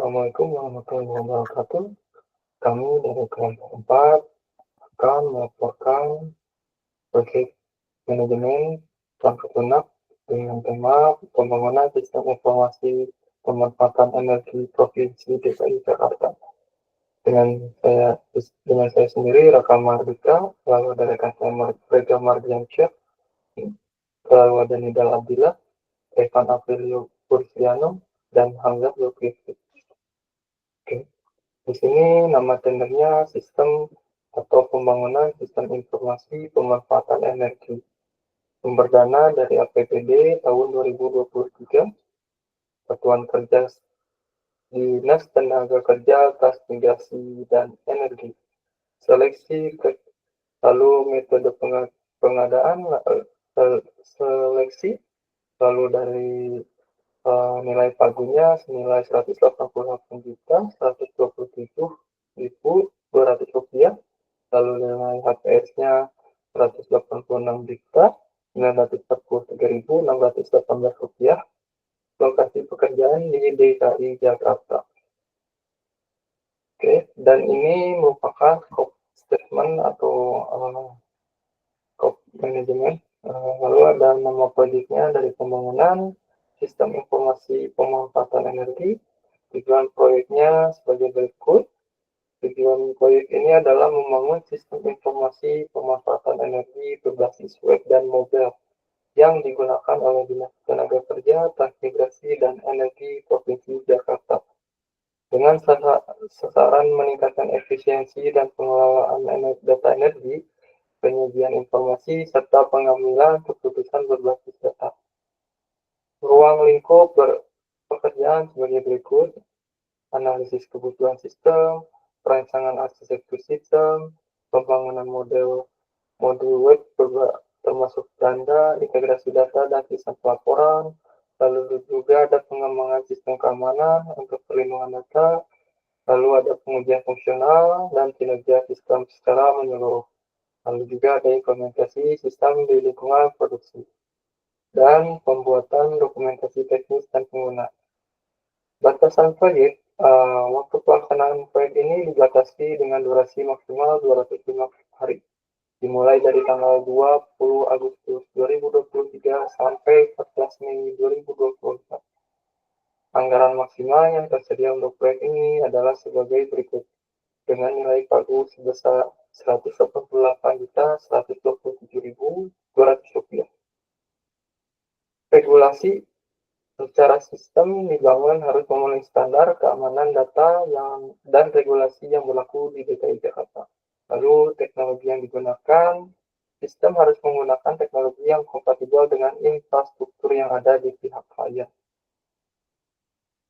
Assalamualaikum warahmatullahi wabarakatuh. Kami dari kelompok 4 akan melaporkan proyek manajemen perangkat lunak dengan tema pembangunan sistem informasi pemanfaatan energi Provinsi DKI Jakarta. Dengan saya sendiri, Raka Mardika, lalu ada rekan saya Rega Mardiansyah, lalu ada Nidal Abdillah, Evan Aprilio Pursiano, dan Hamzah Zulkifli. Oke. Di sini nama tendernya sistem atau pembangunan sistem informasi pemanfaatan energi. Sumber dana dari APBD tahun 2023, Satuan Kerja Dinas Tenaga Kerja, Transmigrasi dan Energi. Seleksi, lalu metode pengadaan, seleksi, lalu dari nilai pagunya senilai Rp188.127.200, lalu nilai HPS-nya 186 dikta, Rp943.618, lokasi pekerjaan di DKI Jakarta. Oke, dan ini merupakan scope statement atau scope manajemen. Lalu ada nama proyeknya dari pembangunan sistem informasi pemanfaatan energi. Tujuan proyeknya sebagai berikut. Tujuan proyek ini adalah membangun sistem informasi pemanfaatan energi berbasis web dan mobile yang digunakan oleh Dinas Tenaga Kerja, Transmigrasi dan Energi Provinsi Jakarta dengan sasaran meningkatkan efisiensi dan pengelolaan data energi, penyediaan informasi, serta pengambilan keputusan berbasis data. Ruang lingkup pekerjaan sebagai berikut: analisis kebutuhan sistem, perancangan arsitektur sistem, pembangunan modul web termasuk tanda, integrasi data dan sistem pelaporan, lalu juga ada pengembangan sistem keamanan untuk perlindungan data, lalu ada pengujian fungsional dan kinerja sistem secara menyeluruh, lalu juga ada implementasi sistem di lingkungan produksi, dan pembuatan dokumentasi teknis dan pengguna. Batasan proyek, waktu pelaksanaan proyek ini dibatasi dengan durasi maksimal 205 hari, dimulai dari tanggal 20 Agustus 2023 sampai 14 Mei 2024. Anggaran maksimal yang tersedia untuk proyek ini adalah sebagai berikut, dengan nilai pagu sebesar Rp188.127.200. Regulasi secara sistem dibangun harus memenuhi standar keamanan data dan regulasi yang berlaku di DKI Jakarta. Lalu teknologi yang digunakan, sistem harus menggunakan teknologi yang kompatibel dengan infrastruktur yang ada di pihak klien.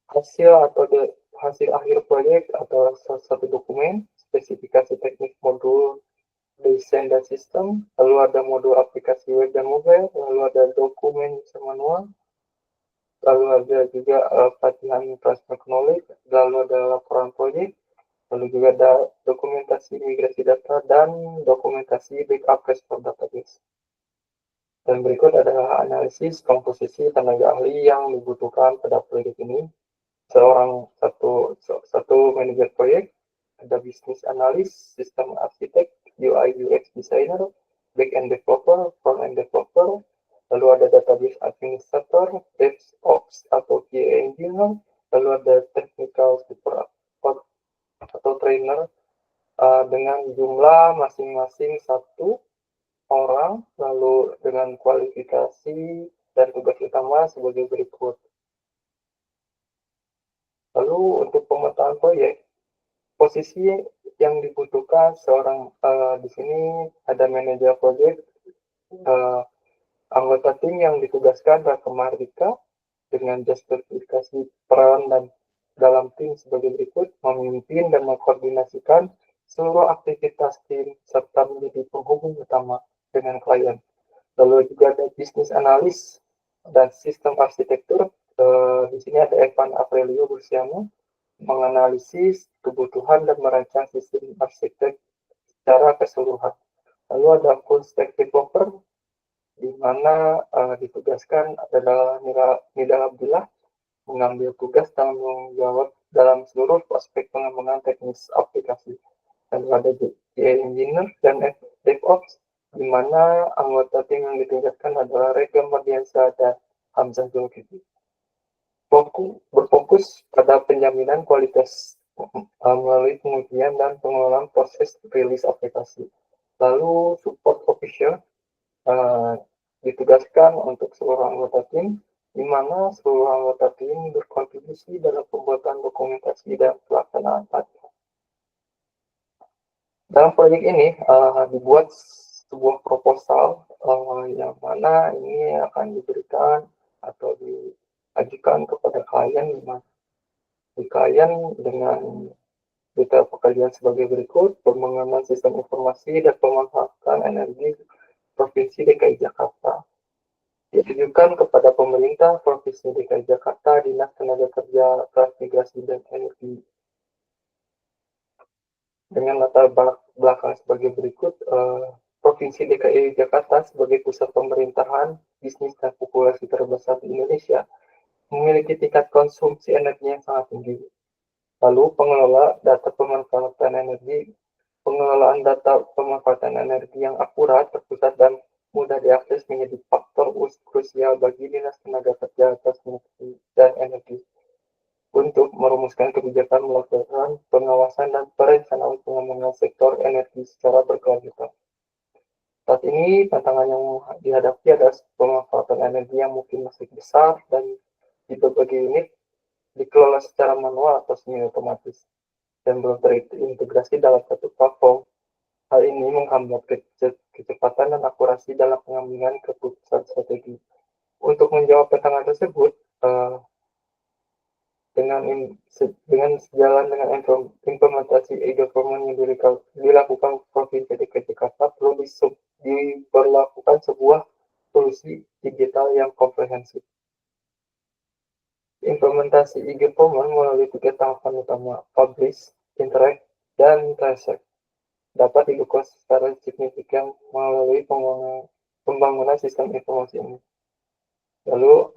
Hasil akhir proyek atau salah satu dokumen, spesifikasi teknik modul, desain dan sistem, lalu ada modul aplikasi web dan mobile, lalu ada dokumen user manual, lalu ada juga pelatihan transfer knowledge, lalu ada laporan proyek, lalu juga ada dokumentasi migrasi data dan dokumentasi backup restore database. Dan berikut adalah analisis komposisi tenaga ahli yang dibutuhkan pada proyek ini. Satu manajer proyek, ada business analis, sistem arsitek, UI UX designer, back-end developer, front-end developer, lalu ada database administrator, DevOps atau QA engineer, lalu ada technical support atau trainer dengan jumlah masing-masing 1 orang, lalu dengan kualifikasi dan tugas utama sebagai berikut. Lalu untuk pemetaan proyek, posisi yang dibutuhkan seorang di sini ada manajer proyek, anggota tim yang ditugaskan Raka Mardika dengan justifikasi peran dan dalam tim sebagai berikut: memimpin dan mengkoordinasikan seluruh aktivitas tim serta menjadi penghubung utama dengan klien. Lalu juga ada bisnis analis dan sistem arsitektur. Di sini ada Evan Aprilio Pursiano menganalisis kebutuhan dan merancang sistem arsitek secara keseluruhan. Lalu ada full stack developer, di mana ditugaskan adalah Nidal Abdillah mengambil tugas tanggung jawab dalam seluruh aspek pengembangan teknis aplikasi. Dan ada QA Engineer dan DevOps, di mana anggota tim yang ditingkatkan adalah Rega Mardiansyah dan Hamzah Zulkifli. Berfokus pada penjaminan kualitas melalui pengujian dan pengelolaan proses rilis aplikasi. Lalu support official ditugaskan untuk seluruh anggota tim, di mana seluruh anggota tim berkontribusi dalam pembuatan dokumentasi dan pelaksanaan task. Dalam proyek ini dibuat sebuah proposal yang mana ini akan diberikan atau diajukan kepada klien, klien dengan detail pekerjaan sebagai berikut: pengembangan sistem informasi dan pemanfaatan energi Provinsi DKI Jakarta. Ditujukan kepada pemerintah Provinsi DKI Jakarta, Dinas Tenaga Kerja, Transmigrasi dan Energi. Dengan latar belakang sebagai berikut, Provinsi DKI Jakarta sebagai pusat pemerintahan, bisnis dan populasi terbesar di Indonesia memiliki tingkat konsumsi energi yang sangat tinggi. Lalu pengelola data pemanfaatan energi, pengelolaan data pemanfaatan energi yang akurat, terpusat dan mudah diakses menjadi faktor krusial bagi Dinas Tenaga Kerja, Transmigrasi dan Energi untuk merumuskan kebijakan, melakukan pengawasan dan perencanaan pengembangan sektor energi secara berkelanjutan. Saat ini tantangan yang dihadapi adalah pemanfaatan energi yang mungkin masih besar dan di berbagai unit dikelola secara manual atau semi otomatis dan belum terintegrasi dalam satu platform. Hal ini menghambat kecepatan dan akurasi dalam pengambilan keputusan strategi. Untuk menjawab tantangan tersebut, dengan sejalan dengan implementasi e-government yang dilakukan Provinsi DKI Jakarta, perlu diberlakukan sebuah solusi digital yang komprehensif. Implementasi e-government melalui 3 tahapan utama: publish, interact, dan transact, dapat dilakukan secara signifikan melalui pembangunan sistem informasi ini. Lalu,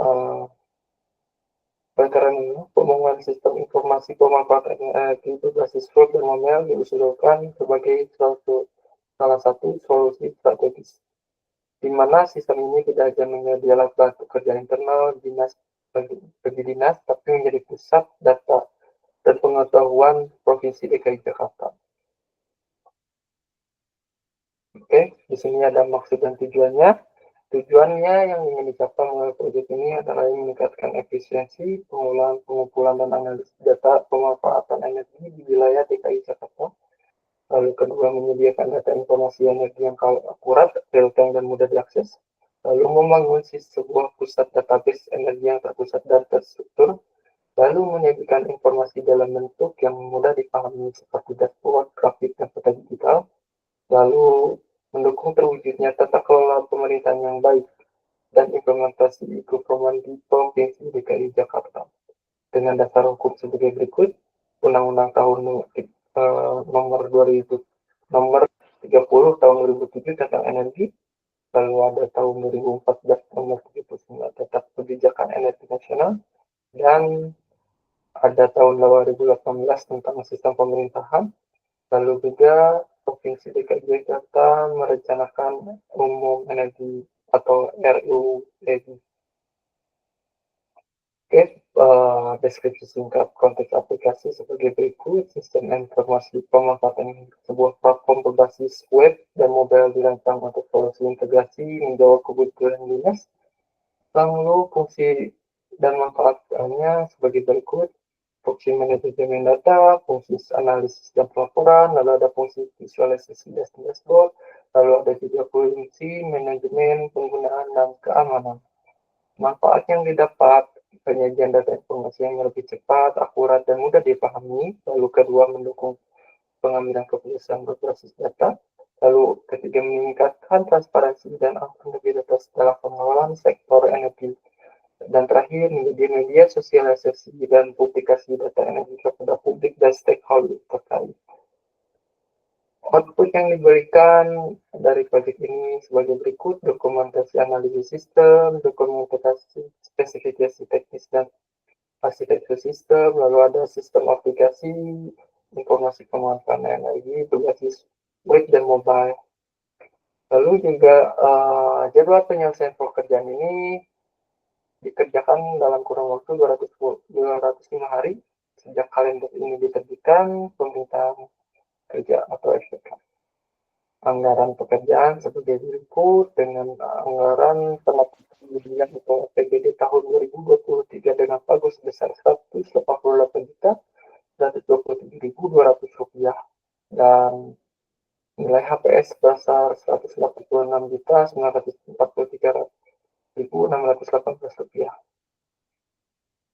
karena pembangunan sistem informasi pemanfaatan energi berbasis flow termomel diusulkan sebagai salah satu solusi strategis, di mana sistem ini tidak hanya menjadi alat bantu kerja internal bagi dinas, tapi menjadi pusat data dan pengetahuan Provinsi DKI Jakarta. Oke, di sini ada maksud dan tujuannya. Tujuannya yang ingin dicapai melalui proyek ini adalah meningkatkan efisiensi pengumpulan dan analisis data pemanfaatan energi di wilayah DKI Jakarta. Lalu kedua, menyediakan data informasi energi yang akurat, real-time, dan mudah diakses. Lalu membangun sebuah pusat database energi yang terpusat dan terstruktur. Lalu menyajikan informasi dalam bentuk yang mudah dipahami seperti dashboard, grafik, dan peta digital. Lalu mendukung terwujudnya tata kelola pemerintahan yang baik dan implementasi e-government di Provinsi DKI Jakarta. Dengan dasar hukum sebagai berikut: Undang-Undang tahun nomor 30 tahun 2007 tentang energi, lalu ada tahun 2014 nomor 39 tentang kebijakan energi nasional, dan ada tahun 2018 tentang sistem pemerintahan. Lalu juga Provinsi DKI Jakarta merencanakan umum energi atau RUU. Oke, deskripsi singkat konteks aplikasi sebagai berikut: sistem informasi pemanfaatan sebuah platform berbasis web dan mobile dirancang untuk solusi integrasi menjawab kebutuhan dinas. Lalu fungsi dan manfaatnya sebagai berikut: fungsi manajemen data, fungsi analisis dan pelaporan, lalu ada fungsi visualisasi dashboard, lalu ada juga fungsi manajemen penggunaan dan keamanan. Manfaat yang didapat: penyajian data informasi yang lebih cepat, akurat, dan mudah dipahami. Lalu kedua, mendukung pengambilan keputusan berbasis data. Lalu ketiga, meningkatkan transparansi dan akuntabilitas dalam pengelolaan sektor energi. Dan terakhir, menjadi media sosialisasi dan publikasi data energi kepada publik dan stakeholder terkait. Output yang diberikan dari proyek ini sebagai berikut: dokumentasi analisis sistem, dokumentasi spesifikasi teknis dan arsitektur sistem, lalu ada sistem aplikasi, informasi pemanfaatan energi, berbasis web dan mobile. Lalu juga jadwal penyelesaian pekerjaan ini dikerjakan dalam kurun waktu 205 hari sejak kalender ini diterbitkan pemerintahan kerja atau SPK. Anggaran pekerjaan sebagai berikut dengan anggaran pendapatan atau APBD tahun 2023 dengan pagu sebesar 188.127.200 rupiah dan nilai HPS sebesar 186.943.618 rupiah.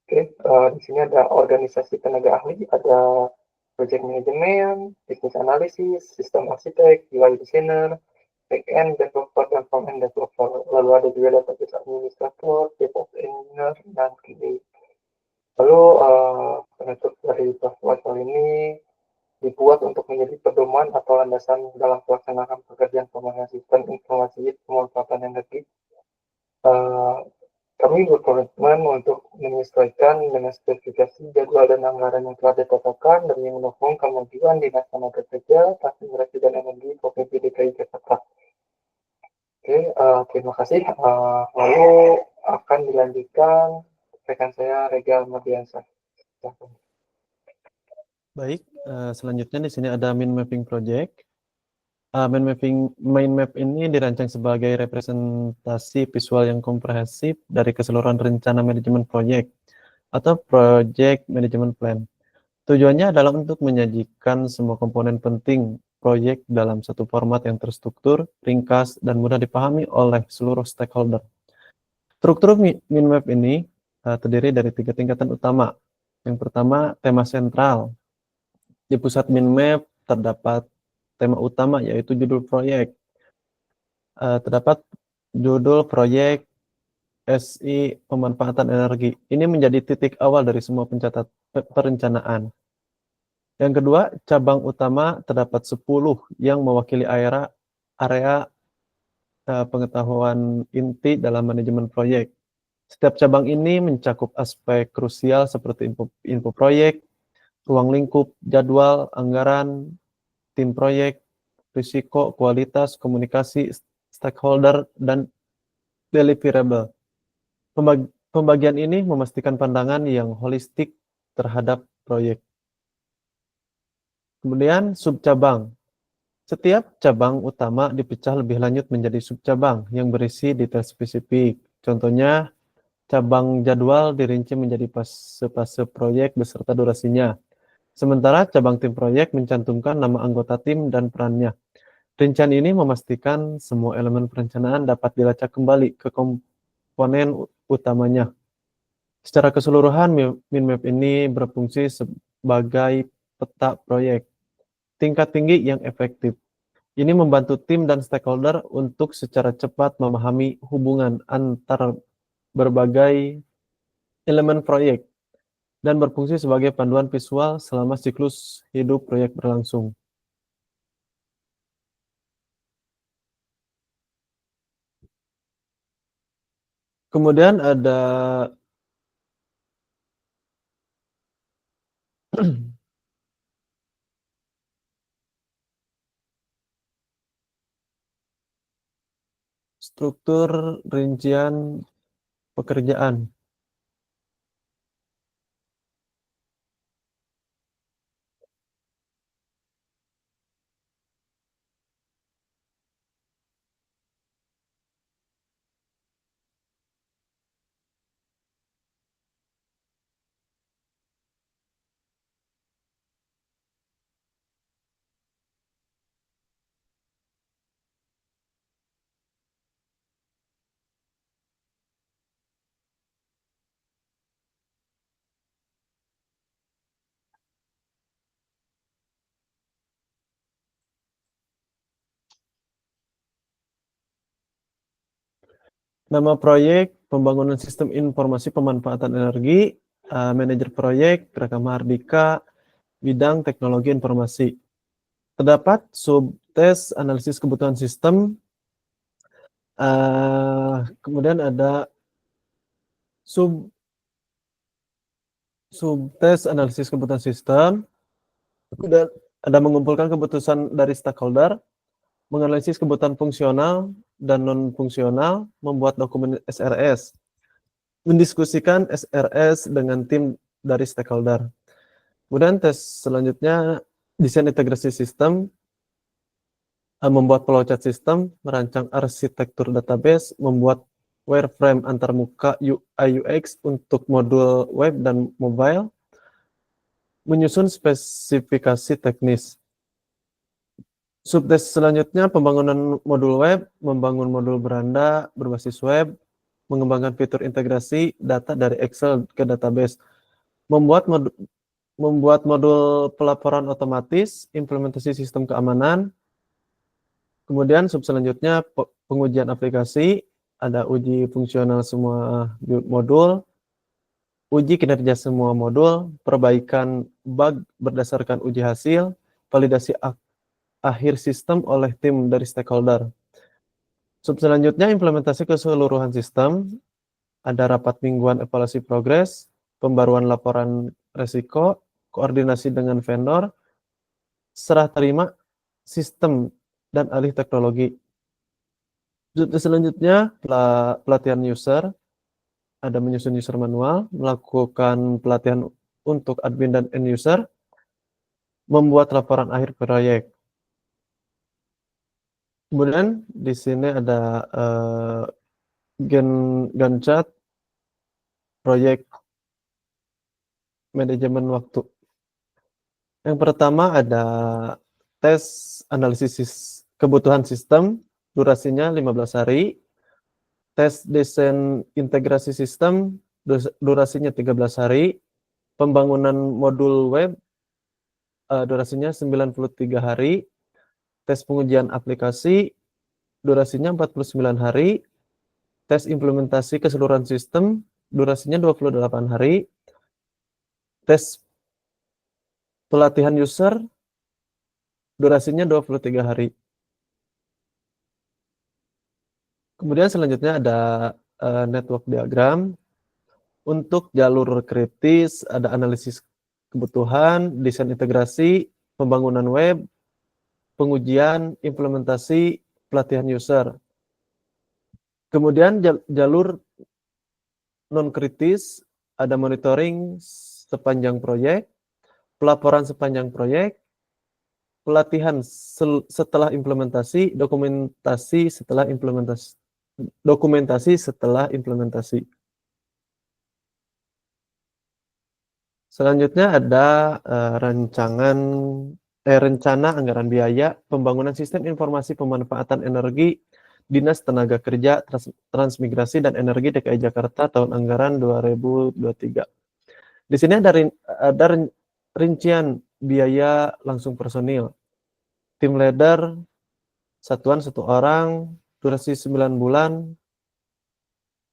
Oke, di sini ada organisasi tenaga ahli, ada project management, business analysis, sistem arsitek, UI designer, back-end developer, dan front-end developer. Lalu ada juga database administrator, DevOps engineer, dan QA. Lalu penutup dari proposal ini dibuat untuk menjadi pedoman atau landasan dalam pelaksanaan pekerjaan pembangunan sistem informasi pemanfaatan energi. Kami berkomitmen untuk menyesuaikan dengan spesifikasi jadwal dan anggaran yang telah ditetapkan demi mendukung kemajuan Dinas Tenaga Kerja, Transmigrasi dan Energi Provinsi DKI Jakarta. Oke, terima kasih. Lalu akan dilanjutkan rekan saya Regal Mardiansyah. Baik, selanjutnya di sini ada mind mapping project. Mind map ini dirancang sebagai representasi visual yang komprehensif dari keseluruhan rencana manajemen proyek atau project management plan. Tujuannya adalah untuk menyajikan semua komponen penting proyek dalam satu format yang terstruktur, ringkas, dan mudah dipahami oleh seluruh stakeholder. Struktur mind map ini terdiri dari 3 tingkatan utama. Yang pertama, tema sentral. Di pusat mind map terdapat tema utama yaitu judul proyek. Terdapat judul proyek SI pemanfaatan energi. Ini menjadi titik awal dari semua perencanaan. Yang kedua, cabang utama terdapat 10 yang mewakili area pengetahuan inti dalam manajemen proyek. Setiap cabang ini mencakup aspek krusial seperti info proyek, ruang lingkup, jadwal, anggaran, tim proyek, risiko, kualitas, komunikasi, stakeholder, dan deliverable. Pembagian ini memastikan pandangan yang holistik terhadap proyek. Kemudian subcabang. Setiap cabang utama dipecah lebih lanjut menjadi subcabang yang berisi detail spesifik. Contohnya, cabang jadwal dirinci menjadi fase-fase proyek beserta durasinya. Sementara cabang tim proyek mencantumkan nama anggota tim dan perannya. Rincian ini memastikan semua elemen perencanaan dapat dilacak kembali ke komponen utamanya. Secara keseluruhan, mind map ini berfungsi sebagai peta proyek tingkat tinggi yang efektif. Ini membantu tim dan stakeholder untuk secara cepat memahami hubungan antar berbagai elemen proyek dan berfungsi sebagai panduan visual selama siklus hidup proyek berlangsung. Kemudian ada struktur rincian pekerjaan. Nama proyek, pembangunan sistem informasi pemanfaatan energi, manajer proyek, Raka Mahardika, bidang teknologi informasi. Terdapat subtes analisis kebutuhan sistem, kemudian ada sub Subtes analisis kebutuhan sistem, dan ada mengumpulkan keputusan dari stakeholder, menganalisis kebutuhan fungsional dan non-fungsional, membuat dokumen SRS, mendiskusikan SRS dengan tim dari stakeholder. Kemudian tes selanjutnya, desain integrasi sistem, membuat flowchart sistem, merancang arsitektur database, membuat wireframe antarmuka UI UX untuk modul web dan mobile, menyusun spesifikasi teknis. Subtes selanjutnya, pembangunan modul web, membangun modul beranda berbasis web, mengembangkan fitur integrasi data dari Excel ke database, membuat modul pelaporan otomatis, implementasi sistem keamanan. Kemudian sub selanjutnya, pengujian aplikasi, ada uji fungsional semua modul, uji kinerja semua modul, perbaikan bug berdasarkan uji hasil, validasi akhir sistem oleh tim dari stakeholder. Sub selanjutnya, implementasi keseluruhan sistem, ada rapat mingguan evaluasi progres, pembaruan laporan resiko, koordinasi dengan vendor, serah terima sistem dan alih teknologi. Selanjutnya, pelatihan user, ada menyusun user manual, melakukan pelatihan untuk admin dan end user, membuat laporan akhir proyek. Kemudian di sini ada Gantt chart, proyek manajemen waktu. Yang pertama ada tes analisis kebutuhan sistem, durasinya 15 hari. Tes desain integrasi sistem, durasinya 13 hari. Pembangunan modul web, durasinya 93 hari. Tes pengujian aplikasi, durasinya 49 hari. Tes implementasi keseluruhan sistem, durasinya 28 hari. Tes pelatihan user, durasinya 23 hari. Kemudian selanjutnya ada network diagram. Untuk jalur kritis, ada analisis kebutuhan, desain integrasi, pembangunan web, pengujian, implementasi, pelatihan user. Kemudian jalur non-kritis, ada monitoring sepanjang proyek, pelaporan sepanjang proyek, pelatihan setelah implementasi, dokumentasi setelah implementasi. Selanjutnya ada rencana anggaran biaya pembangunan sistem informasi pemanfaatan energi Dinas Tenaga Kerja, Transmigrasi dan Energi DKI Jakarta tahun anggaran 2023. Di sini ada rincian biaya langsung personil. Tim leader satuan 1 orang, durasi 9 bulan,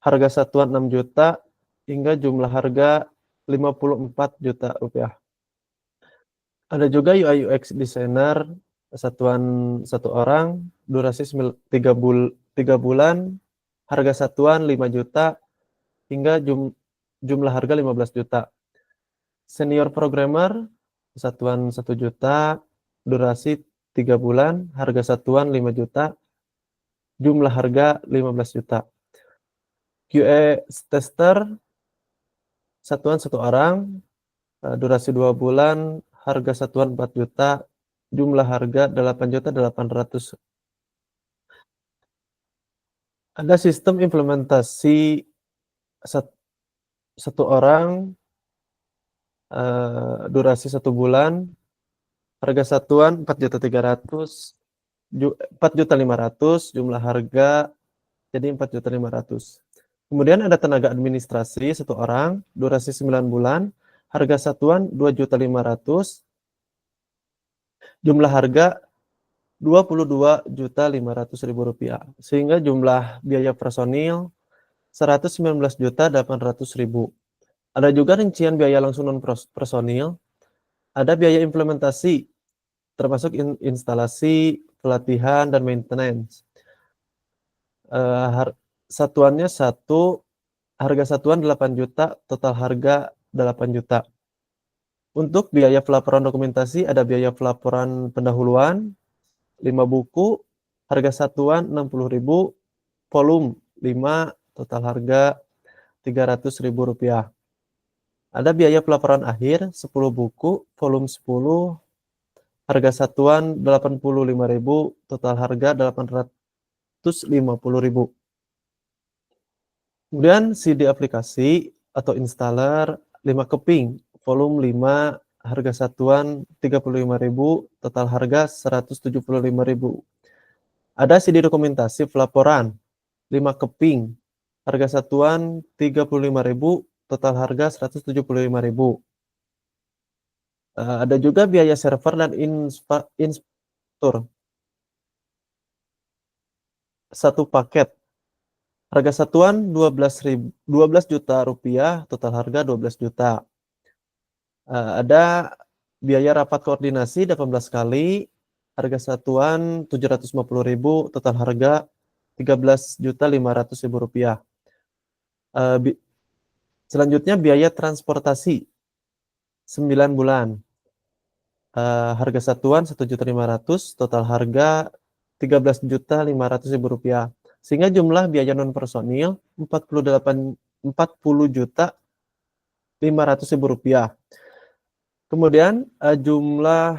harga satuan 6 juta hingga jumlah harga 54 juta rupiah. Ada juga UI UX designer satuan 1 orang, durasi 3 bulan, harga satuan 5 juta hingga jumlah harga 15 juta. Senior programmer satuan 1 juta, durasi 3 bulan, harga satuan 5 juta, jumlah harga 15 juta. QA tester satuan 1 orang, durasi 2 bulan, harga satuan 4 juta, jumlah harga 8.800.000. Ada sistem implementasi 1 orang, durasi 1 bulan, harga satuan 4.300.000, 4.500.000, jumlah harga jadi 4.500.000. Kemudian ada tenaga administrasi 1 orang, durasi 9 bulan, harga satuan 2.500.000, jumlah harga 22.500.000 rupiah, sehingga jumlah biaya personil 119.800.000. Ada juga rincian biaya langsung non personil, ada biaya implementasi termasuk instalasi, pelatihan dan maintenance. Satuannya 1, harga satuan 8 juta, total harga 8 juta. Untuk biaya pelaporan dokumentasi ada biaya pelaporan pendahuluan 5 buku, harga satuan 60.000, volume 5, total harga Rp300.000. Ada biaya pelaporan akhir 10 buku, volume 10, harga satuan 85.000, total harga 850.000. Kemudian CD aplikasi atau installer 5 keping, volume 5, harga satuan 35.000, total harga 175.000. Ada CD dokumentasi pelaporan 5 keping, harga satuan 35.000, total harga 175.000. Ada juga biaya server dan instaltor 1 paket. Harga satuan 12 juta rupiah, total harga 12 juta. Ada biaya rapat koordinasi 18 kali, harga satuan 750.000, total harga 13.500.000 rupiah. Selanjutnya biaya transportasi 9 bulan. Harga satuan 1.500.000, total harga 13.500.000 rupiah. Sehingga jumlah biaya non personil 40.500.000 rupiah. Kemudian jumlah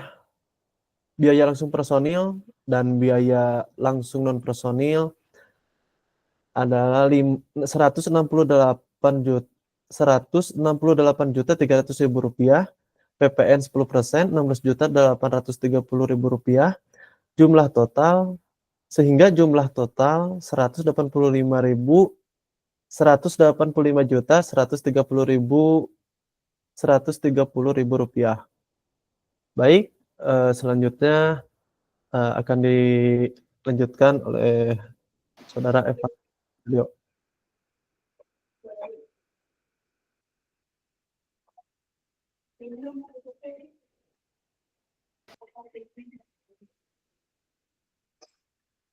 biaya langsung personil dan biaya langsung non personil adalah 168.300.000 rupiah, PPN 10%, 16.830.000 rupiah, jumlah total sehingga jumlah total 185.135.130.000 rupiah. Baik, selanjutnya akan dilanjutkan oleh Saudara Eva.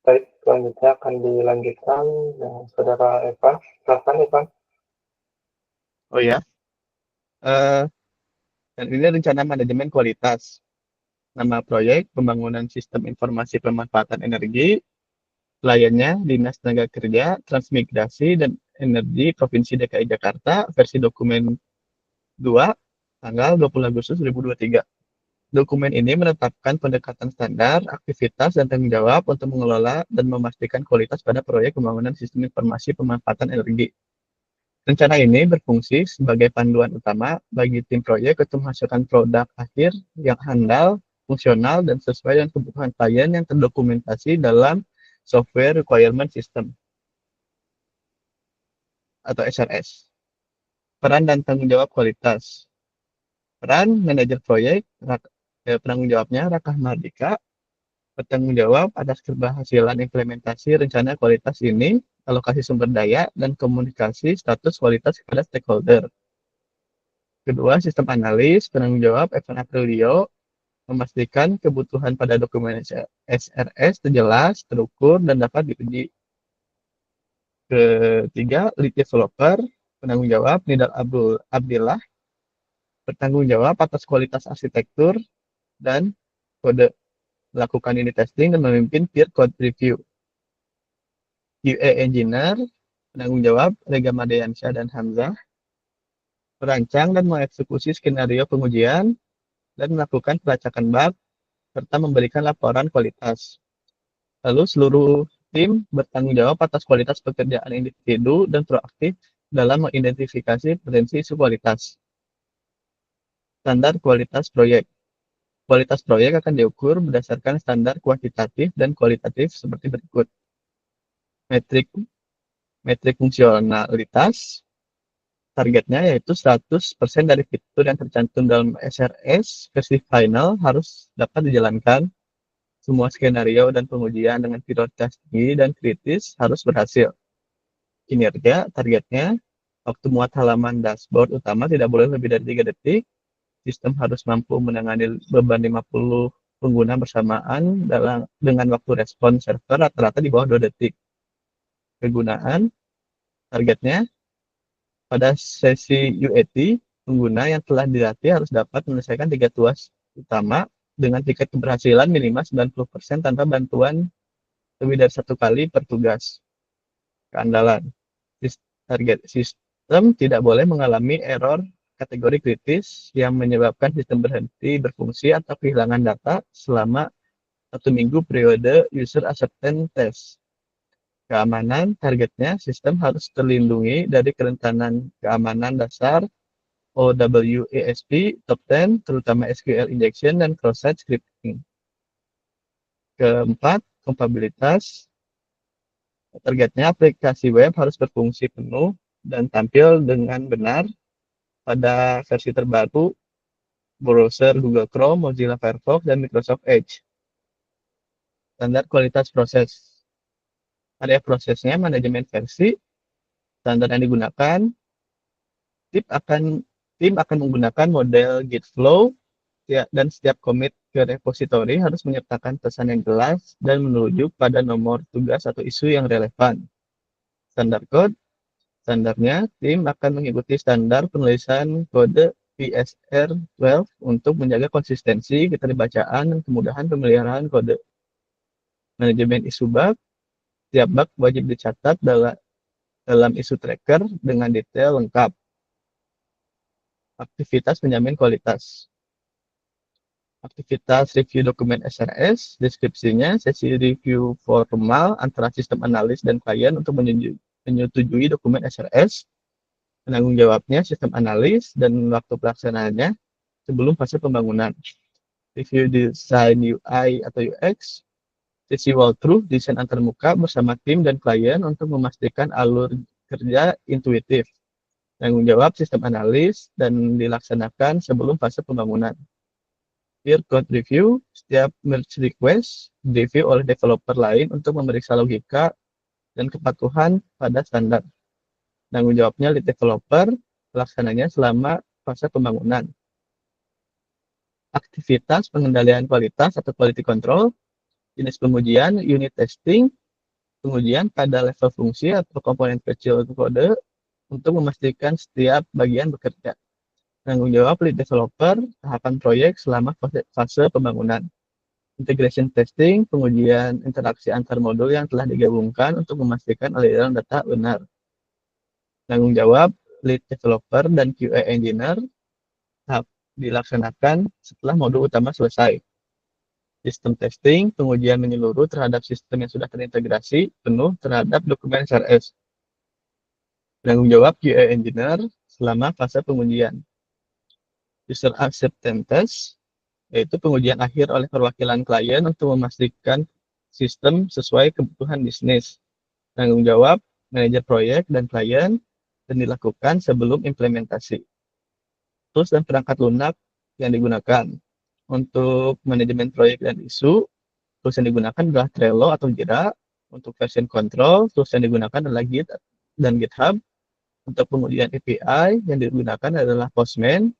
Baik, selanjutnya akan dilanjutkan dengan Saudara Evan. Silakan, Evan. Oh ya, dan ini rencana manajemen kualitas. Nama proyek pembangunan sistem informasi pemanfaatan energi, kliennya Dinas Tenaga Kerja, Transmigrasi dan Energi Provinsi DKI Jakarta, versi dokumen 2, tanggal 20 Agustus 2023. Dokumen ini menetapkan pendekatan standar, aktivitas, dan tanggung jawab untuk mengelola dan memastikan kualitas pada proyek pembangunan sistem informasi pemanfaatan energi. Rencana ini berfungsi sebagai panduan utama bagi tim proyek untuk menghasilkan produk akhir yang handal, fungsional, dan sesuai dengan kebutuhan klien yang terdokumentasi dalam Software Requirement System atau SRS. Peran dan tanggung jawab kualitas. Peran manajer proyek, penanggung jawabnya Raka Mardika, bertanggung jawab atas keberhasilan implementasi rencana kualitas ini, alokasi sumber daya, dan komunikasi status kualitas kepada stakeholder. Kedua, sistem analis, penanggung jawab Evan Aprilio, memastikan kebutuhan pada dokumen SRS terjelas, terukur, dan dapat diuji. Ketiga, lead developer, penanggung jawab Nidal Abdillah, bertanggung jawab atas kualitas arsitektur dan kode, melakukan unit testing dan memimpin peer code review. QA engineer, penanggung jawab Rega Madeansyah dan Hamzah, merancang dan mengeksekusi skenario pengujian dan melakukan pelacakan bug serta memberikan laporan kualitas. Lalu seluruh tim bertanggung jawab atas kualitas pekerjaan individu dan proaktif dalam mengidentifikasi potensi isu kualitas. Standar kualitas proyek. Kualitas proyek akan diukur berdasarkan standar kuantitatif dan kualitatif seperti berikut. Metrik fungsionalitas. Targetnya yaitu 100% dari fitur yang tercantum dalam SRS versi final harus dapat dijalankan. Semua skenario dan pengujian dengan prioritas tinggi dan kritis harus berhasil. Kinerja, targetnya, waktu muat halaman dashboard utama tidak boleh lebih dari 3 detik. Sistem harus mampu menangani beban 50 pengguna bersamaan dengan waktu respon server rata-rata di bawah 2 detik. Kegunaan, targetnya, pada sesi UAT, pengguna yang telah dilatih harus dapat menyelesaikan 3 tugas utama dengan tingkat keberhasilan minimal 90% tanpa bantuan lebih dari 1 kali per tugas. Keandalan. Target sistem tidak boleh mengalami error kategori kritis yang menyebabkan sistem berhenti berfungsi atau kehilangan data selama 1 minggu periode user acceptance test. Keamanan, targetnya sistem harus terlindungi dari kerentanan keamanan dasar OWASP Top 10, terutama SQL injection dan cross-site scripting. Keempat, kompatibilitas. Targetnya aplikasi web harus berfungsi penuh dan tampil dengan benar pada versi terbaru browser Google Chrome, Mozilla Firefox, dan Microsoft Edge. Standar kualitas proses. Area prosesnya, manajemen versi, standar yang digunakan, tim akan menggunakan model Git flow, dan setiap commit ke repository harus menyertakan pesan yang jelas dan menuju pada nomor tugas atau isu yang relevan. Standar code, standarnya, tim akan mengikuti standar penulisan kode PSR12 untuk menjaga konsistensi, keterbacaan, dan kemudahan pemeliharaan kode. Manajemen isu bug, setiap bug wajib dicatat dalam isu tracker dengan detail lengkap. Aktivitas penjamin kualitas. Aktivitas review dokumen SRS, deskripsinya sesi review formal antara sistem analis dan klien untuk menyetujui dokumen SRS, penanggung jawabnya sistem analis dan waktu pelaksanaannya sebelum fase pembangunan. Review desain UI atau UX, sesi walkthrough desain antarmuka bersama tim dan klien untuk memastikan alur kerja intuitif. Tanggung jawab sistem analis dan dilaksanakan sebelum fase pembangunan. Peer code review, setiap merge request direview oleh developer lain untuk memeriksa logika dan kepatuhan pada standar. Tanggung jawabnya lead developer, pelaksananya selama fase pembangunan. Aktivitas pengendalian kualitas atau quality control, jenis pengujian, unit testing, pengujian pada level fungsi atau komponen kecil kode untuk memastikan setiap bagian bekerja. Tanggung jawab lead developer, tahapan proyek selama fase pembangunan. Integration testing, pengujian interaksi antar modul yang telah digabungkan untuk memastikan aliran data benar. Tanggung jawab lead developer dan QA engineer, tahap dilaksanakan setelah modul utama selesai. Sistem testing, pengujian menyeluruh terhadap sistem yang sudah terintegrasi penuh terhadap dokumen SRS. Tanggung jawab QA engineer selama fase pengujian. User acceptance test, yaitu pengujian akhir oleh perwakilan klien untuk memastikan sistem sesuai kebutuhan bisnis. Tanggung jawab manajer proyek dan klien dan dilakukan sebelum implementasi. Tools dan perangkat lunak yang digunakan. Untuk manajemen proyek dan isu, tools yang digunakan adalah Trello atau Jira. Untuk version control, tools yang digunakan adalah Git dan GitHub. Untuk pengujian API, yang digunakan adalah Postman.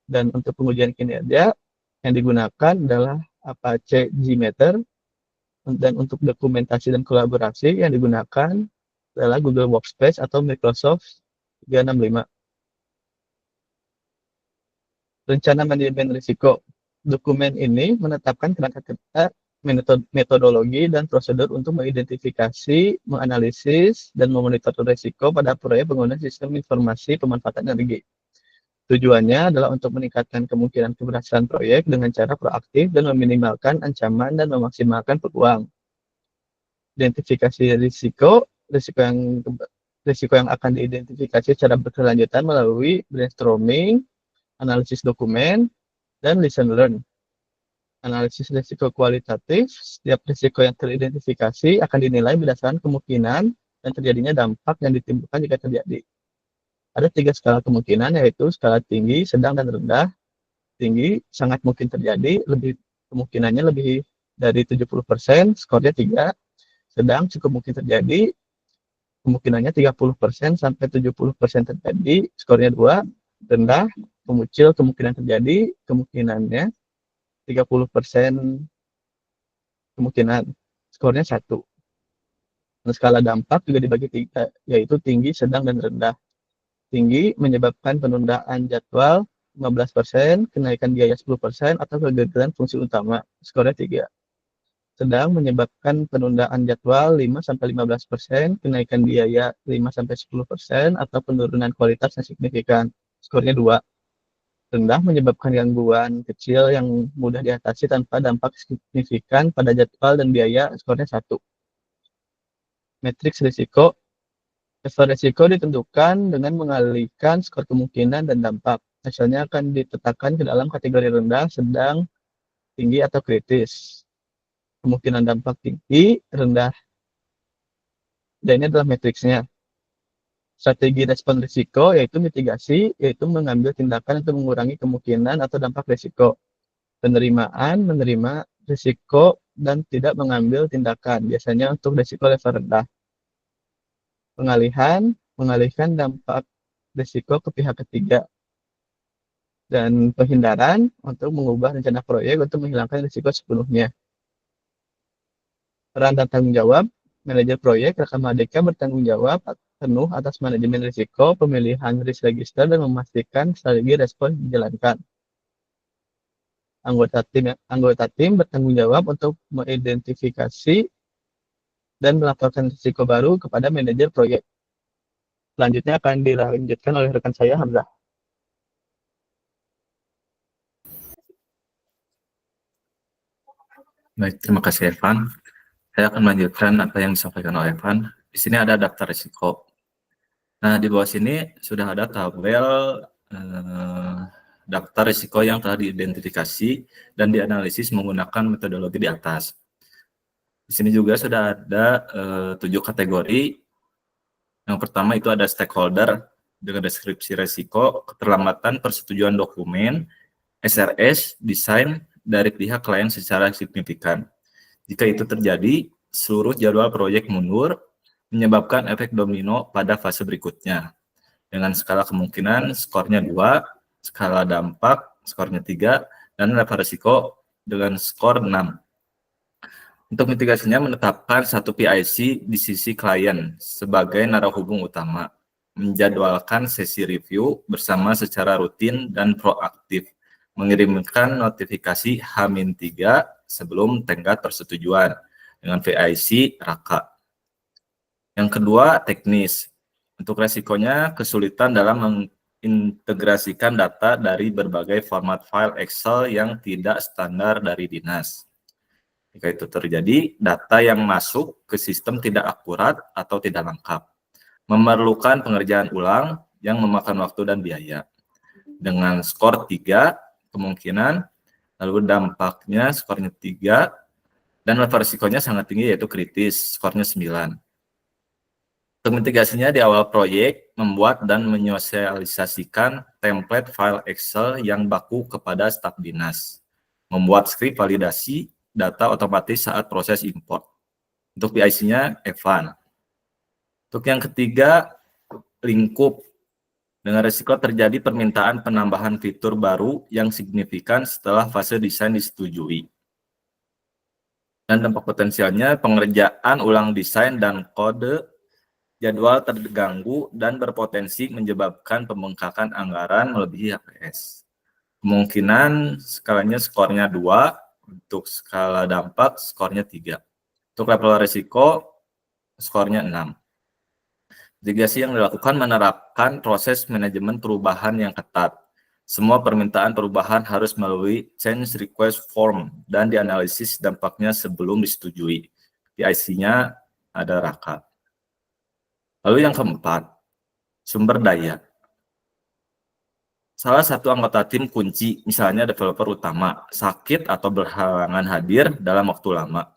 Dan untuk pengujian kinerja, yang digunakan adalah Apache JMeter. Dan untuk dokumentasi dan kolaborasi, yang digunakan adalah Google Workspace atau Microsoft 365. Rencana manajemen risiko. Dokumen ini menetapkan kerangka metodologi dan prosedur untuk mengidentifikasi, menganalisis, dan memonitor risiko pada proyek penggunaan sistem informasi pemanfaatan energi. Tujuannya adalah untuk meningkatkan kemungkinan keberhasilan proyek dengan cara proaktif dan meminimalkan ancaman dan memaksimalkan peluang. Identifikasi risiko yang akan diidentifikasi secara berkelanjutan melalui brainstorming, analisis dokumen, dan listen learn. Analisis risiko kualitatif, setiap risiko yang teridentifikasi akan dinilai berdasarkan kemungkinan dan terjadinya dampak yang ditimbulkan jika terjadi. Ada 3 skala kemungkinan, yaitu skala tinggi, sedang, dan rendah. Tinggi sangat mungkin terjadi, kemungkinannya lebih dari 70%, skornya 3. Sedang cukup mungkin terjadi, kemungkinannya 30% sampai 70% terjadi, skornya 2. Rendah, kecil kemungkinan terjadi, kemungkinannya 30% kemungkinan, skornya 1. Dan skala dampak juga dibagi 3, yaitu tinggi, sedang, dan rendah. tinggi menyebabkan penundaan jadwal 15%, kenaikan biaya 10%, atau kegagalan fungsi utama, skornya 3. Sedang menyebabkan penundaan jadwal 5-15%, kenaikan biaya 5-10%, atau penurunan kualitas yang signifikan, skornya 2. Rendah menyebabkan gangguan kecil yang mudah diatasi tanpa dampak signifikan pada jadwal dan biaya, skornya 1. Matriks risiko. Level risiko ditentukan dengan mengalihkan skor kemungkinan dan dampak. Hasilnya akan ditetapkan ke dalam kategori rendah, sedang, tinggi, atau kritis. Kemungkinan dampak tinggi, rendah, dan ini adalah matriksnya. Strategi respon risiko yaitu mitigasi, yaitu mengambil tindakan untuk mengurangi kemungkinan atau dampak risiko. Penerimaan, menerima risiko dan tidak mengambil tindakan, biasanya untuk risiko level rendah. Pengalihan, mengalihkan dampak risiko ke pihak ketiga. Dan penghindaran, untuk mengubah rencana proyek untuk menghilangkan risiko sepenuhnya. Peran dan tanggung jawab, manajer proyek rekan Merdeka bertanggung jawab penuh atas manajemen risiko, pemilihan risk register, dan memastikan strategi respons dijalankan. Anggota tim bertanggung jawab untuk mengidentifikasi dan melaporkan risiko baru kepada manajer proyek. Selanjutnya akan dilanjutkan oleh rekan saya, Hamzah. Baik, terima kasih Evan. Saya akan melanjutkan apa yang disampaikan oleh Evan. Di sini ada daftar risiko. Nah, di bawah sini sudah ada tabel daftar risiko yang telah diidentifikasi dan dianalisis menggunakan metodologi di atas. Di sini juga sudah ada 7 kategori. Yang pertama itu ada stakeholder dengan deskripsi risiko, keterlambatan persetujuan dokumen, SRS, desain dari pihak klien secara signifikan. Jika itu terjadi, seluruh jadwal proyek mundur, menyebabkan efek domino pada fase berikutnya. Dengan skala kemungkinan, skornya 2, skala dampak, skornya 3, dan level risiko dengan skor 6. Untuk mitigasinya, menetapkan satu PIC di sisi klien sebagai narahubung utama, menjadwalkan sesi review bersama secara rutin dan proaktif, mengirimkan notifikasi H-3 sebelum tenggat persetujuan dengan PIC Raka. Yang kedua, teknis. Untuk resikonya, kesulitan dalam mengintegrasikan data dari berbagai format file Excel yang tidak standar dari dinas. Jika itu terjadi, data yang masuk ke sistem tidak akurat atau tidak lengkap, memerlukan pengerjaan ulang yang memakan waktu dan biaya. Dengan skor 3, kemungkinan, lalu dampaknya skornya 3, dan level risikonya sangat tinggi yaitu kritis, skornya 9. Untuk mitigasinya di awal proyek, membuat dan menyosialisasikan template file Excel yang baku kepada staf dinas. Membuat skrip validasi data otomatis saat proses import. Untuk PIC-nya, Evan. Untuk yang ketiga, lingkup. Dengan risiko terjadi permintaan penambahan fitur baru yang signifikan setelah fase desain disetujui. Dan dampak potensialnya pengerjaan ulang desain dan kode, jadwal terganggu dan berpotensi menyebabkan pembengkakan anggaran melebihi HPS. Kemungkinan skalanya skornya 2, untuk skala dampak skornya 3. Untuk level risiko skornya 6. Mitigasi yang dilakukan menerapkan proses manajemen perubahan yang ketat. Semua permintaan perubahan harus melalui change request form dan dianalisis dampaknya sebelum disetujui. PIC-nya ada Raka. Lalu yang keempat, sumber daya. Salah satu anggota tim kunci, misalnya developer utama, sakit atau berhalangan hadir dalam waktu lama.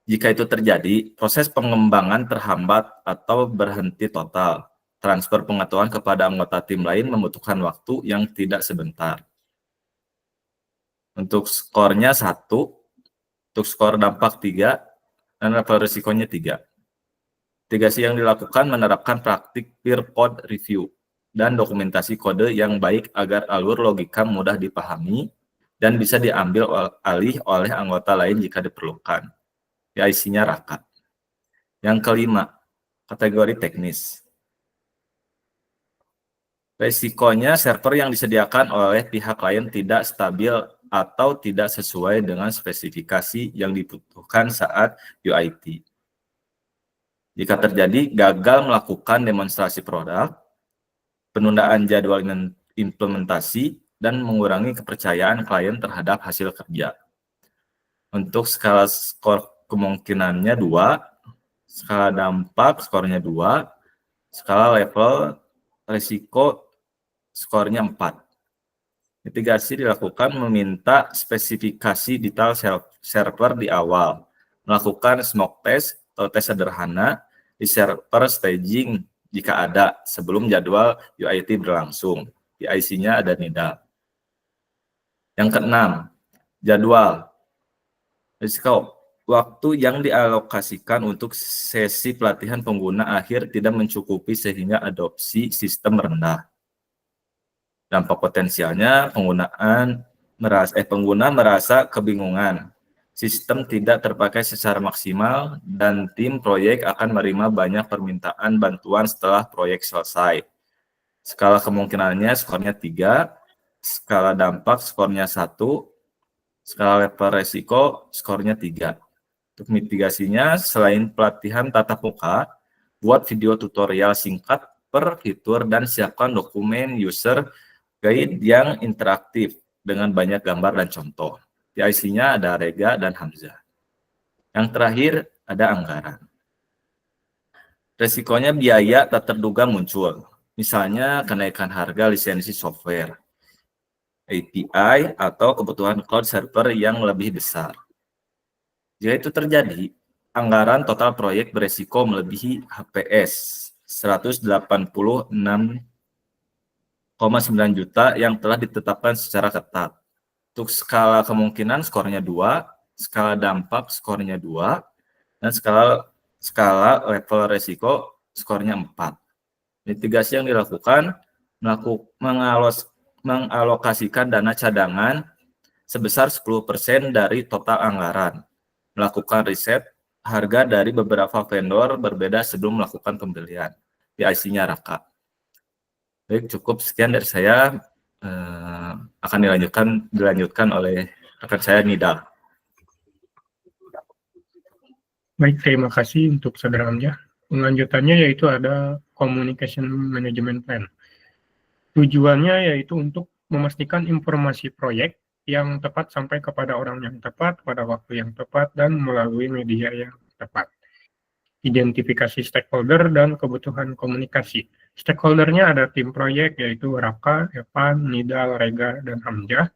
Jika itu terjadi, proses pengembangan terhambat atau berhenti total. Transfer pengetahuan kepada anggota tim lain membutuhkan waktu yang tidak sebentar. Untuk skornya 1, untuk skor dampak 3, dan level risikonya 3. Mitigasi yang dilakukan menerapkan praktik peer code review dan dokumentasi kode yang baik agar alur logika mudah dipahami dan bisa diambil alih oleh anggota lain jika diperlukan. PIC-nya Raka. Yang kelima, kategori teknis. Resikonya server yang disediakan oleh pihak klien tidak stabil atau tidak sesuai dengan spesifikasi yang dibutuhkan saat UAT. Jika terjadi gagal melakukan demonstrasi produk, penundaan jadwal implementasi, dan mengurangi kepercayaan klien terhadap hasil kerja. Untuk skala skor kemungkinannya 2, skala dampak skornya 2, skala level risiko skornya 4. Mitigasi dilakukan meminta spesifikasi detail server di awal, melakukan smoke test atau tes sederhana di server staging jika ada sebelum jadwal UAT berlangsung. Di IC-nya ada NIDA. Yang keenam, jadwal. Risiko. Waktu yang dialokasikan untuk sesi pelatihan pengguna akhir tidak mencukupi sehingga adopsi sistem rendah. Dampak potensialnya pengguna merasa kebingungan, sistem tidak terpakai secara maksimal, dan tim proyek akan menerima banyak permintaan bantuan setelah proyek selesai. Skala kemungkinannya skornya 3, skala dampak skornya 1, skala level resiko skornya 3. Untuk mitigasinya, selain pelatihan tatap muka, buat video tutorial singkat per fitur dan siapkan dokumen user guide yang interaktif dengan banyak gambar dan contoh. Di IC-nya ada Rega dan Hamzah. Yang terakhir ada anggaran. Resikonya biaya tak terduga muncul. Misalnya kenaikan harga lisensi software, API, atau kebutuhan cloud server yang lebih besar. Jika itu terjadi, anggaran total proyek beresiko melebihi HPS 186,9 juta yang telah ditetapkan secara ketat. Untuk skala kemungkinan skornya 2, skala dampak skornya 2, dan skala level resiko skornya 4. Mitigasi yang dilakukan mengalokasikan dana cadangan sebesar 10% dari total anggaran, melakukan riset harga dari beberapa vendor berbeda sebelum melakukan pembelian. Di IC-nya Raka. Baik, cukup sekian dari saya. Akan dilanjutkan oleh rekan saya Nida. Baik, terima kasih untuk saudara Hamzah. Lanjutannya yaitu ada Communication Management Plan. Tujuannya yaitu untuk memastikan informasi proyek yang tepat sampai kepada orang yang tepat, pada waktu yang tepat, dan melalui media yang tepat. Identifikasi stakeholder dan kebutuhan komunikasi. Stakeholdernya ada tim proyek, yaitu Raka, Evan, Nidal, Rega, dan Hamzah.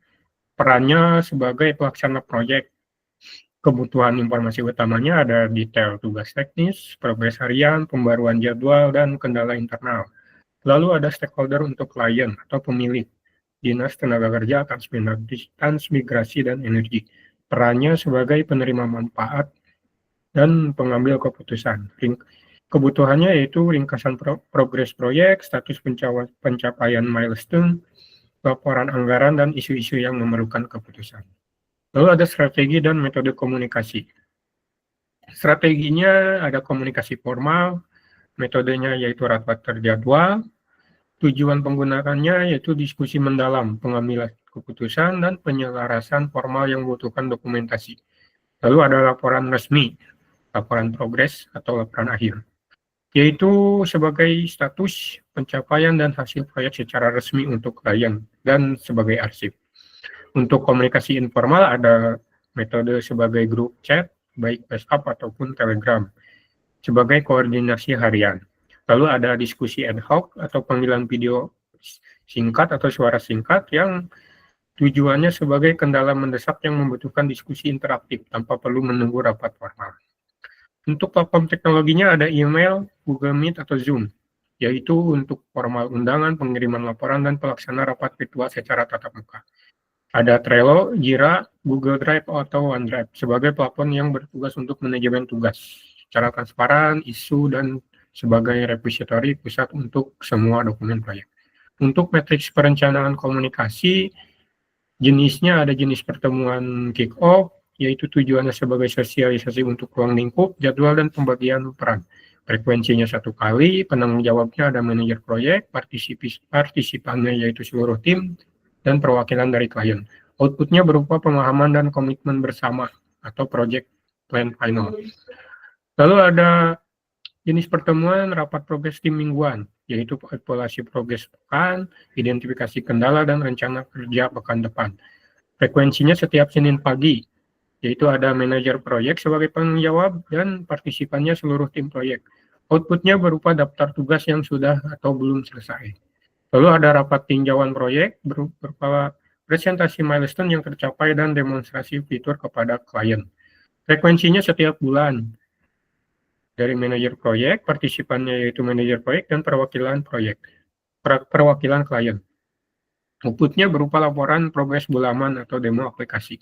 Perannya sebagai pelaksana proyek. Kebutuhan informasi utamanya ada detail tugas teknis, progres harian, pembaruan jadwal, dan kendala internal. Lalu ada stakeholder untuk klien atau pemilik. Dinas Tenaga Kerja, Transmigrasi, dan Energi. Perannya sebagai penerima manfaat dan pengambil keputusan. Kebutuhannya yaitu ringkasan progres proyek, status pencapaian milestone, laporan anggaran, dan isu-isu yang memerlukan keputusan. Lalu ada strategi dan metode komunikasi. Strateginya ada komunikasi formal, metodenya yaitu rapat terjadwal, tujuan penggunaannya yaitu diskusi mendalam, pengambilan keputusan, dan penyelarasan formal yang membutuhkan dokumentasi. Lalu ada laporan resmi, laporan progres atau laporan akhir, yaitu sebagai status pencapaian dan hasil proyek secara resmi untuk klien dan sebagai arsip. Untuk komunikasi informal ada metode sebagai grup chat, baik WhatsApp ataupun Telegram, sebagai koordinasi harian. Lalu ada diskusi ad hoc atau panggilan video singkat atau suara singkat yang tujuannya sebagai kendala mendesak yang membutuhkan diskusi interaktif tanpa perlu menunggu rapat formal. Untuk platform teknologinya ada email, Google Meet, atau Zoom, yaitu untuk formal undangan, pengiriman laporan, dan pelaksana rapat virtual secara tatap muka. Ada Trello, Jira, Google Drive, atau OneDrive sebagai platform yang bertugas untuk manajemen tugas secara transparan, isu, dan sebagai repository pusat untuk semua dokumen proyek. Untuk matriks perencanaan komunikasi, jenisnya ada jenis pertemuan kick-off, yaitu tujuannya sebagai sosialisasi untuk ruang lingkup, jadwal, dan pembagian peran. Frekuensinya 1 kali, penanggung jawabnya ada manajer proyek, partisipannya yaitu seluruh tim, dan perwakilan dari klien. Outputnya berupa pemahaman dan komitmen bersama atau project plan final. Lalu ada jenis pertemuan rapat progres tim mingguan, yaitu evaluasi progres pekan, identifikasi kendala, dan rencana kerja pekan depan. Frekuensinya setiap Senin pagi, yaitu ada manajer proyek sebagai penanggung jawab dan partisipannya seluruh tim proyek. Outputnya berupa daftar tugas yang sudah atau belum selesai. Lalu ada rapat tinjauan proyek berupa presentasi milestone yang tercapai dan demonstrasi fitur kepada klien. Frekuensinya setiap bulan dari manajer proyek, partisipannya yaitu manajer proyek dan perwakilan klien. Outputnya berupa laporan progres bulanan atau demo aplikasi.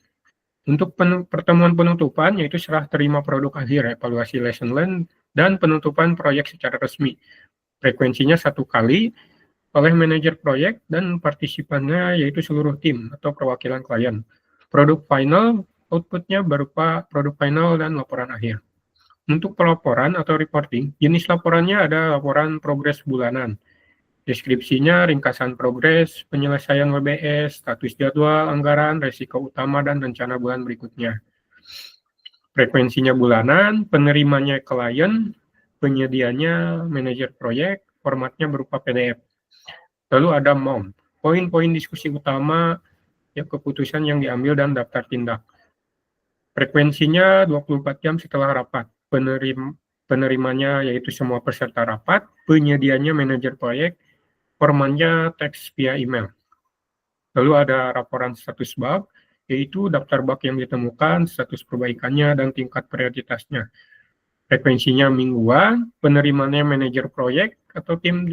Untuk pertemuan penutupan, yaitu serah terima produk akhir, evaluasi lesson learned, dan penutupan proyek secara resmi. Frekuensinya 1 kali oleh manajer proyek dan partisipannya yaitu seluruh tim atau perwakilan klien. Produk final, outputnya berupa produk final dan laporan akhir. Untuk pelaporan atau reporting, jenis laporannya ada laporan progres bulanan. Deskripsinya ringkasan progres, penyelesaian WBS, status jadwal, anggaran, resiko utama, dan rencana bulan berikutnya. Frekuensinya bulanan, penerimanya klien, penyedianya manajer proyek, formatnya berupa PDF. Lalu ada MOM, poin-poin diskusi utama, keputusan yang diambil dan daftar tindak. Frekuensinya 24 jam setelah rapat. Penerimanya yaitu semua peserta rapat, penyedianya manajer proyek, formatnya teks via email. Lalu ada laporan status bug, yaitu daftar bug yang ditemukan, status perbaikannya, dan tingkat prioritasnya. Frekuensinya mingguan, penerimanya manajer proyek atau tim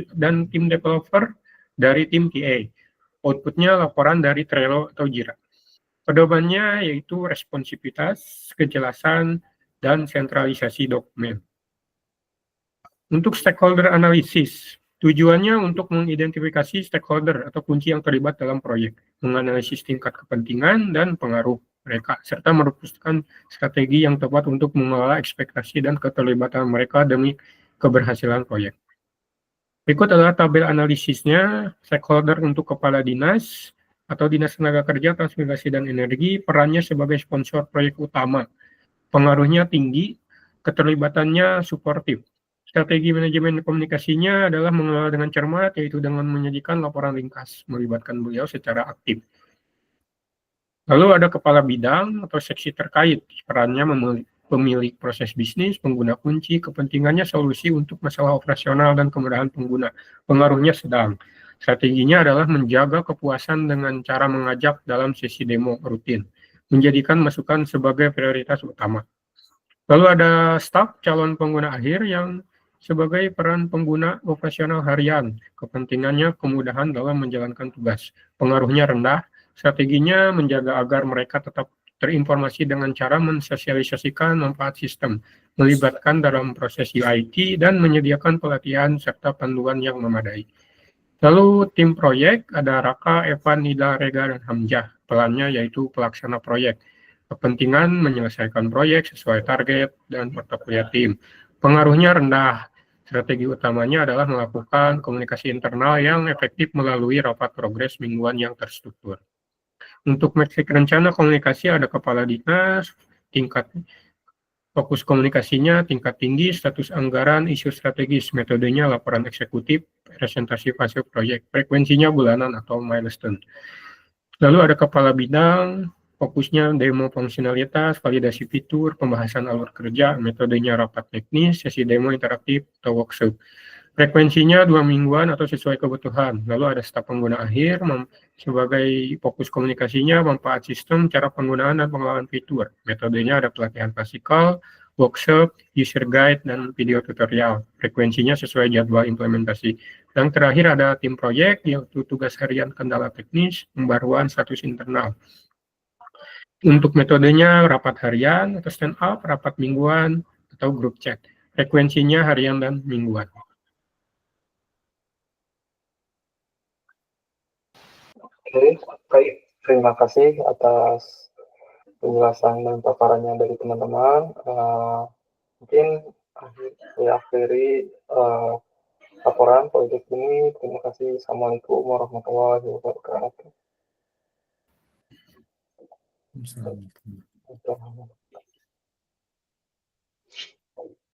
developer dari tim TA. Outputnya laporan dari Trello atau Jira. Pedomannya yaitu responsivitas, kejelasan, dan sentralisasi dokumen. Untuk stakeholder analisis, tujuannya untuk mengidentifikasi stakeholder atau kunci yang terlibat dalam proyek, menganalisis tingkat kepentingan dan pengaruh mereka, serta merumuskan strategi yang tepat untuk mengelola ekspektasi dan keterlibatan mereka demi keberhasilan proyek. Berikut adalah tabel analisisnya. Stakeholder untuk kepala dinas atau dinas tenaga kerja, transmigrasi, dan energi, perannya sebagai sponsor proyek utama. Pengaruhnya tinggi, keterlibatannya suportif. Strategi manajemen komunikasinya adalah mengelola dengan cermat, yaitu dengan menyajikan laporan ringkas, melibatkan beliau secara aktif. Lalu ada kepala bidang atau seksi terkait, perannya pemilik proses bisnis, pengguna kunci, kepentingannya solusi untuk masalah operasional dan kemudahan pengguna. Pengaruhnya sedang. Strateginya adalah menjaga kepuasan dengan cara mengajak dalam sesi demo rutin, menjadikan masukan sebagai prioritas utama. Lalu ada staf calon pengguna akhir yang sebagai peran pengguna operasional harian, kepentingannya kemudahan dalam menjalankan tugas. Pengaruhnya rendah, strateginya menjaga agar mereka tetap terinformasi dengan cara mensosialisasikan manfaat sistem, melibatkan dalam proses UIT, dan menyediakan pelatihan serta panduan yang memadai. Lalu tim proyek ada Raka, Evan, Nida, Rega, dan Hamzah. Perannya yaitu pelaksana proyek. Kepentingan menyelesaikan proyek sesuai target dan portofolio tim. Pengaruhnya rendah. Strategi utamanya adalah melakukan komunikasi internal yang efektif melalui rapat progres mingguan yang terstruktur. Untuk metrik rencana komunikasi ada kepala dinas, tingkat fokus komunikasinya tingkat tinggi, status anggaran, isu strategis, metodenya laporan eksekutif, presentasi fase proyek, frekuensinya bulanan atau milestone. Lalu ada kepala bidang, fokusnya demo fungsionalitas, validasi fitur, pembahasan alur kerja, metodenya rapat teknis, sesi demo interaktif, atau workshop. Frekuensinya 2 mingguan atau sesuai kebutuhan. Lalu ada staf pengguna akhir, sebagai fokus komunikasinya, manfaat sistem, cara penggunaan, dan pengelolaan fitur. Metodenya ada pelatihan klasikal, workshop, user guide, dan video tutorial. Frekuensinya sesuai jadwal implementasi. Dan terakhir ada tim proyek, yaitu tugas harian kendala teknis, pembaruan status internal. Untuk metodenya rapat harian atau stand up, rapat mingguan, atau grup chat. Frekuensinya harian dan mingguan. Oke, baik. Terima kasih atas penjelasan dan paparannya dari teman-teman. Mungkin akhiri laporan proyek ini. Terima kasih. Assalamualaikum warahmatullahi wabarakatuh. Assalamualaikum. Assalamualaikum.